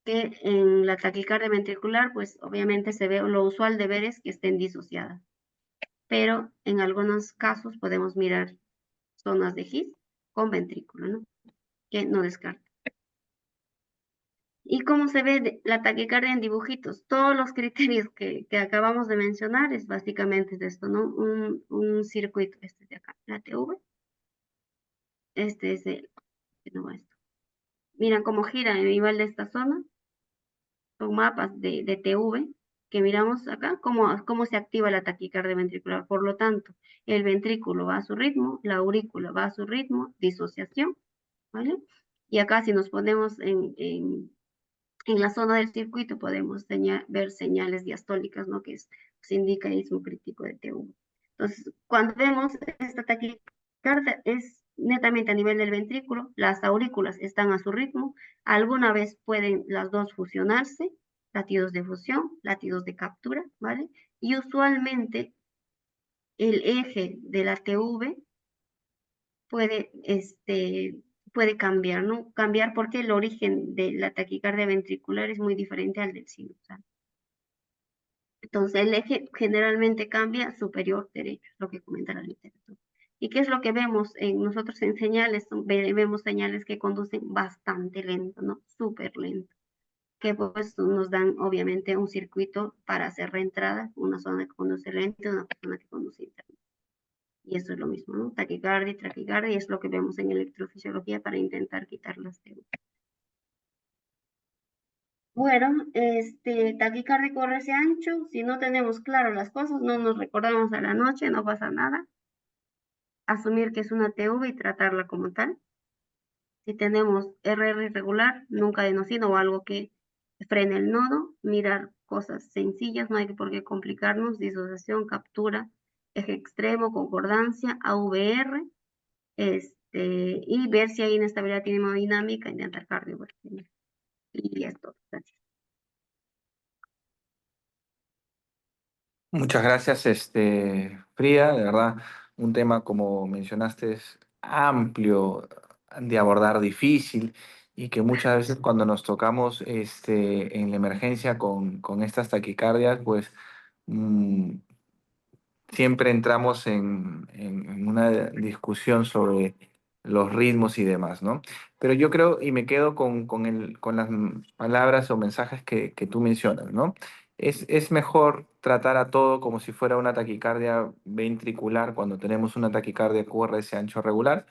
Que en la taquicardia ventricular, pues obviamente se ve, lo usual de ver es que estén disociadas, pero en algunos casos podemos mirar zonas de GIS con ventrículo, ¿no? Que no descarta. ¿Y cómo se ve la taquicardia en dibujitos? Todos los criterios que acabamos de mencionar es básicamente de esto, ¿no? Un circuito, este de acá, la TV. Este es no, esto. Miran cómo gira a nivel de esta zona. Son mapas de TV que miramos acá, cómo se activa la taquicardia ventricular. Por lo tanto, el ventrículo va a su ritmo, la aurícula va a su ritmo, disociación, ¿vale? Y acá si nos ponemos en la zona del circuito podemos ver señales diastólicas, ¿no? Que se indica istmo crítico de TV. Entonces, cuando vemos esta taquicardia es netamente a nivel del ventrículo, las aurículas están a su ritmo, alguna vez pueden las dos fusionarse, latidos de fusión, latidos de captura, ¿vale? Y usualmente el eje de la TV puede, puede cambiar, ¿no? Cambiar porque el origen de la taquicardia ventricular es muy diferente al del sinusal. Entonces, el eje generalmente cambia superior derecho, lo que comenta la literatura. ¿Y qué es lo que vemos nosotros en señales? Vemos señales que conducen bastante lento, ¿no? Súper lento. Que pues nos dan obviamente un circuito para hacer reentrada, una zona que conduce lento y una zona que conduce interno. Y eso es lo mismo, ¿no? Taquicardia y traquicardia, y es lo que vemos en electrofisiología para intentar quitar las TU. Bueno, taquicardia corre ese ancho. Si no tenemos claro las cosas, no nos recordamos a la noche, no pasa nada. Asumir que es una TV y tratarla como tal. Si tenemos RR irregular, nunca adenosina o algo que frene el nodo, mirar cosas sencillas, no hay por qué complicarnos, disociación, captura, eje extremo, concordancia, AVR, y ver si hay inestabilidad hemodinámica, intentar cardiovertir. Y esto, gracias. Muchas gracias, Frida. De verdad, un tema, como mencionaste, es amplio de abordar, difícil, y que muchas veces cuando nos tocamos en la emergencia con estas taquicardias, pues mm, siempre entramos en una discusión sobre los ritmos y demás, ¿no? Pero yo creo, y me quedo con las palabras o mensajes que tú mencionas, ¿no? Es mejor tratar a todo como si fuera una taquicardia ventricular cuando tenemos una taquicardia QRS ancho regular,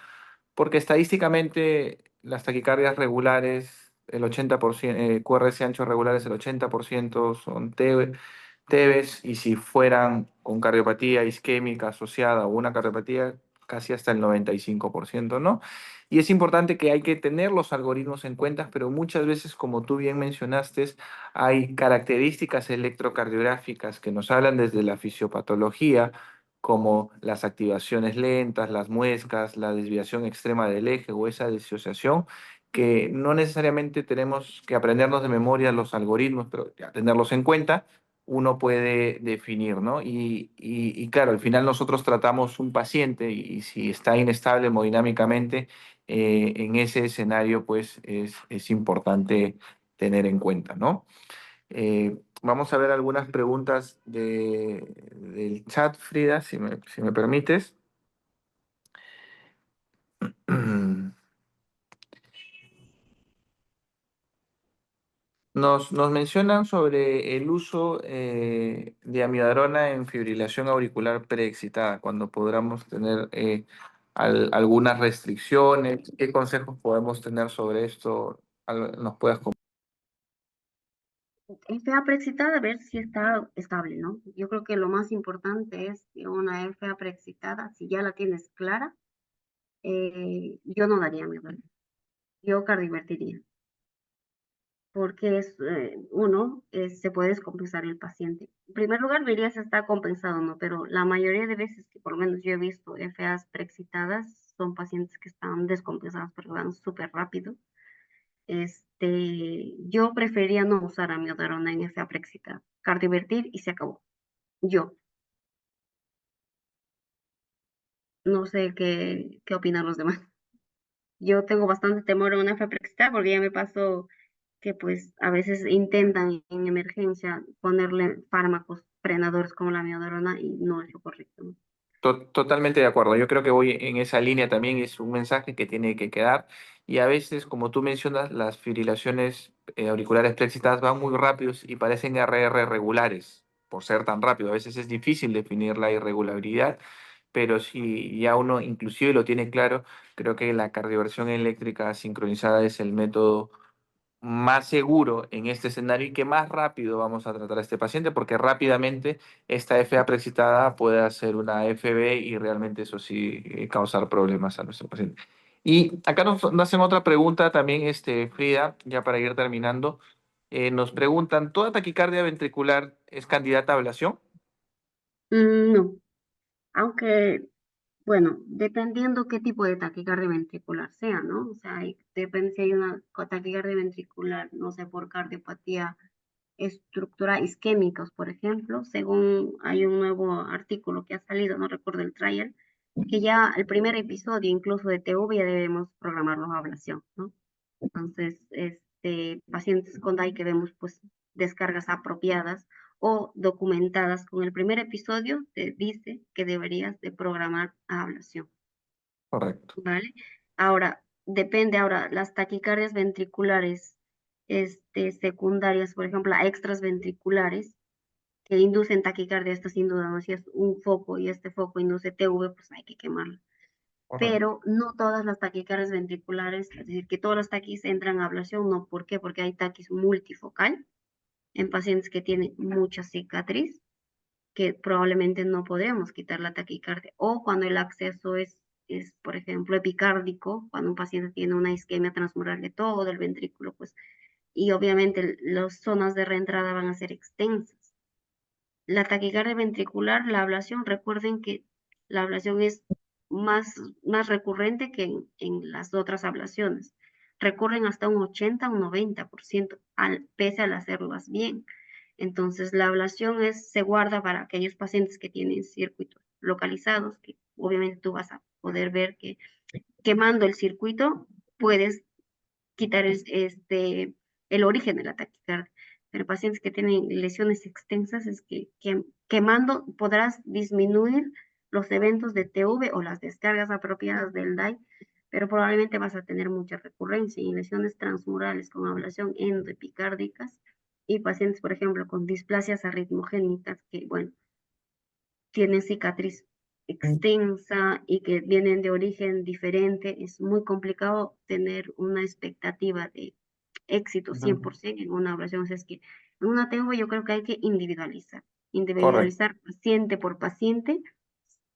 porque estadísticamente las taquicardias regulares, el 80%, QRS ancho regulares, el 80% son TEBES, y si fueran con cardiopatía isquémica asociada o una cardiopatía, casi hasta el 95%, ¿no? Y es importante que hay que tener los algoritmos en cuenta, pero muchas veces, como tú bien mencionaste, hay características electrocardiográficas que nos hablan desde la fisiopatología, como las activaciones lentas, las muescas, la desviación extrema del eje o esa disociación, que no necesariamente tenemos que aprendernos de memoria los algoritmos, pero ya tenerlos en cuenta uno puede definir, ¿no? Y claro, al final nosotros tratamos un paciente y si está inestable hemodinámicamente, en ese escenario, pues es importante tener en cuenta, ¿no? Vamos a ver algunas preguntas del chat, Frida, si me permites. Nos mencionan sobre el uso de amiodarona en fibrilación auricular preexcitada, cuando podamos tener algunas restricciones. ¿Qué consejos podemos tener sobre esto? ¿Nos puedas comentar? FA preexcitada, a ver si está estable, ¿no? Yo creo que lo más importante es que una FA preexcitada, si ya la tienes clara, yo no daría mi verdad. Yo cardiovertiría, porque se puede descompensar el paciente. En primer lugar, vería si está compensado o no, pero la mayoría de veces que por lo menos yo he visto FAs preexcitadas son pacientes que están descompensados, pero van súper rápido. Yo preferiría no usar amiodarona en FA preexcitada, cardiovertir y se acabó. Yo, no sé qué opinan los demás. Yo tengo bastante temor a una FA preexcitada porque ya me pasó que pues a veces intentan en emergencia ponerle fármacos frenadores como la amiodarona y no es lo correcto, ¿no? Totalmente de acuerdo. Yo creo que voy en esa línea también. Es un mensaje que tiene que quedar. Y a veces, como tú mencionas, las fibrilaciones auriculares preexcitadas van muy rápidos y parecen RR regulares por ser tan rápido. A veces es difícil definir la irregularidad, pero si ya uno inclusive lo tiene claro, creo que la cardioversión eléctrica sincronizada es el método más seguro en este escenario y que más rápido vamos a tratar a este paciente, porque rápidamente esta FA preexcitada puede hacer una FB y realmente eso sí causar problemas a nuestro paciente. Y acá nos hacen otra pregunta también, Frida, ya para ir terminando. Nos preguntan, ¿toda taquicardia ventricular es candidata a ablación? No, aunque, bueno, dependiendo qué tipo de taquicardia ventricular sea, ¿no? O sea, depende si hay una taquicardia ventricular, no sé, por cardiopatía estructura isquémicos, por ejemplo, según hay un nuevo artículo que ha salido, no recuerdo el trial, que ya el primer episodio incluso de TV ya debemos programarlo a ablación, ¿no? Entonces, pacientes con DAI que vemos pues descargas apropiadas o documentadas con el primer episodio, te dice que deberías de programar a ablación, Correcto. ¿vale? Ahora, depende, ahora, las taquicardias ventriculares, secundarias, por ejemplo, a extras ventriculares, que inducen taquicardia, esto sin duda, ¿no? Si es un foco y este foco induce TV, pues hay que quemarlo. Correcto. pero no todas las taquicardias ventriculares, es decir, que todas las taquis entran a ablación, no. ¿Por qué? Porque hay taquis multifocal en pacientes que tienen mucha cicatriz, que probablemente no podemos quitar la taquicardia, o cuando el acceso es, por ejemplo, epicárdico, cuando un paciente tiene una isquemia transmural de todo el ventrículo, pues, y obviamente las zonas de reentrada van a ser extensas. La taquicardia ventricular, la ablación, recuerden que la ablación es más recurrente que en las otras ablaciones. Recurren hasta un 80 o un 90%, pese al hacerlas bien. Entonces, la ablación se guarda para aquellos pacientes que tienen circuitos localizados, que obviamente tú vas a poder ver que quemando el circuito puedes quitar el origen de la taquicardia. Pero pacientes que tienen lesiones extensas es que quemando podrás disminuir los eventos de TV o las descargas apropiadas del DAI, pero probablemente vas a tener mucha recurrencia y lesiones transmurales con ablación endoepicárdicas y pacientes, por ejemplo, con displasias arritmogénicas que, bueno, tienen cicatriz extensa y que vienen de origen diferente, es muy complicado tener una expectativa de éxito Ujú. 100% en una ablación. O sea, es que en una TEV yo creo que hay que Correcto. individualizar paciente por paciente,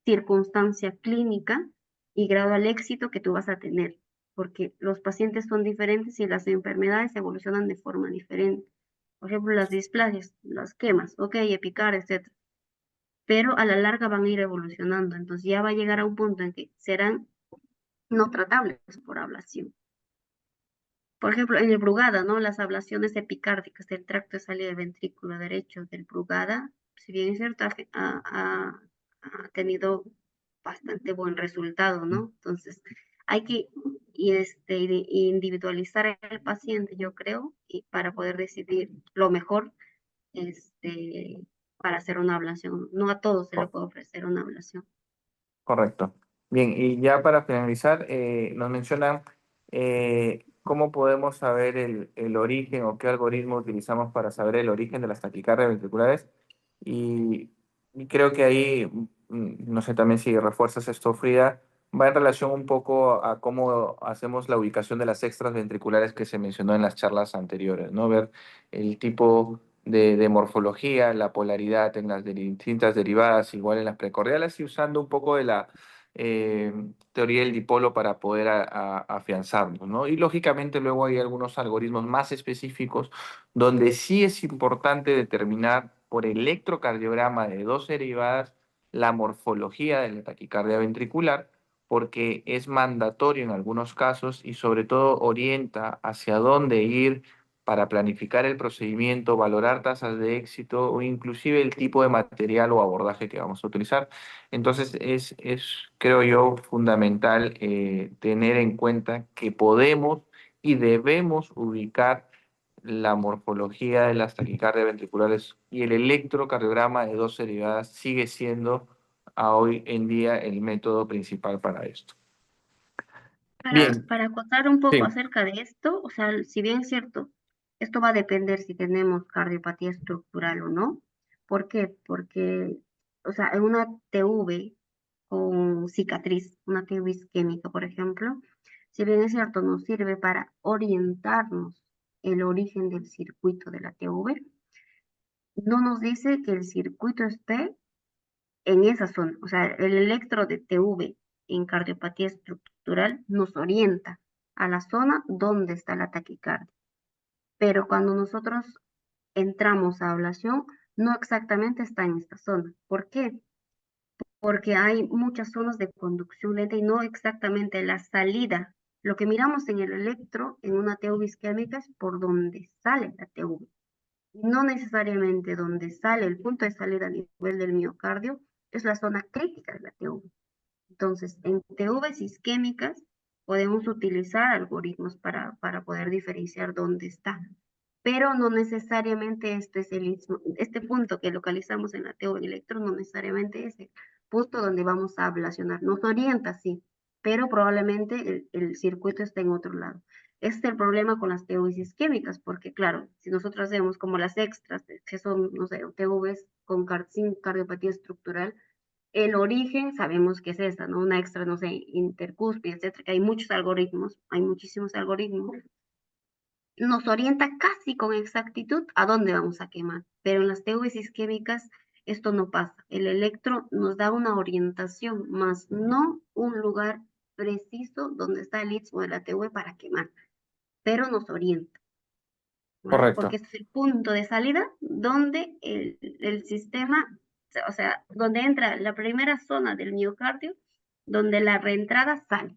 circunstancia clínica y grado al éxito que tú vas a tener, porque los pacientes son diferentes y las enfermedades evolucionan de forma diferente. Por ejemplo, las displasias, las quemas, ok, epicar, etc., pero a la larga van a ir evolucionando. Entonces ya va a llegar a un punto en que serán no tratables por ablación. Por ejemplo, en el Brugada, ¿no? Las ablaciones epicárdicas del tracto de salida del ventrículo derecho del Brugada, si bien es cierto, ha tenido bastante buen resultado, ¿no? Entonces, hay que individualizar al paciente, yo creo, y para poder decidir lo mejor este, para hacer una ablación. No a todos se le Co- puede ofrecer una ablación. Correcto. Bien, y ya para finalizar, nos mencionan cómo podemos saber el origen o qué algoritmo utilizamos para saber el origen de las taquicardias ventriculares. Y, y creo que ahí, no sé también si refuerzas esto, Frida, va en relación un poco a cómo hacemos la ubicación de las extras ventriculares que se mencionó en las charlas anteriores, ¿no? Ver el tipo de morfología, la polaridad en las distintas derivadas, igual en las precordiales, y usando un poco de la eh, teoría del dipolo para poder afianzarnos, ¿no? Y lógicamente luego hay algunos algoritmos más específicos donde sí es importante determinar por electrocardiograma de dos derivadas la morfología de la taquicardia ventricular, porque es mandatorio en algunos casos y sobre todo orienta hacia dónde ir para planificar el procedimiento, valorar tasas de éxito o inclusive el tipo de material o abordaje que vamos a utilizar. Entonces creo yo, fundamental tener en cuenta que podemos y debemos ubicar la morfología de las taquicardias ventriculares y el electrocardiograma de dos derivadas sigue siendo a hoy en día el método principal para esto. Bien, Para acotar un poco sí, acerca de esto, o sea, si bien es cierto, esto va a depender si tenemos cardiopatía estructural o no. ¿Por qué? Porque, o sea, en una TV con cicatriz, una TV isquémica, por ejemplo, si bien es cierto, nos sirve para orientarnos el origen del circuito de la TV, no nos dice que el circuito esté en esa zona. O sea, el electro de TV en cardiopatía estructural nos orienta a la zona donde está la taquicardia. Pero cuando nosotros entramos a ablación, no exactamente está en esta zona. ¿Por qué? Porque hay muchas zonas de conducción lenta y no exactamente la salida. Lo que miramos en el electro, en una TV isquémica, es por donde sale la TV. No necesariamente donde sale el punto de salida a nivel del miocardio, es la zona crítica de la TV. Entonces, en TVs isquémicas podemos utilizar algoritmos para poder diferenciar dónde está, pero no necesariamente este punto que localizamos en la TV electro, no necesariamente es el punto donde vamos a ablacionar. Nos orienta, sí, pero probablemente el circuito está en otro lado. Este es el problema con las TVs isquémicas, porque claro, si nosotros hacemos como las extras, que son, no sé, TVs con sin cardiopatía estructural, El origen sabemos que es esta, ¿no? Una extra, no sé, intercúspide, etcétera, que hay muchos algoritmos, hay muchísimos algoritmos. Nos orienta casi con exactitud a dónde vamos a quemar, pero en las TVs isquémicas esto no pasa. El electro nos da una orientación, más no un lugar preciso donde está el istmo de la TV para quemar, pero nos orienta, ¿vale? Porque Correcto, este es el punto de salida donde el sistema, o sea, donde entra la primera zona del miocardio, donde la reentrada sale.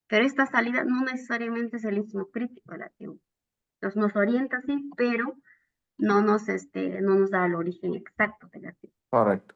Pero esta salida no necesariamente es el istmo crítico de la TV. Entonces nos orienta, sí, pero no nos da el origen exacto de la TV. correcto.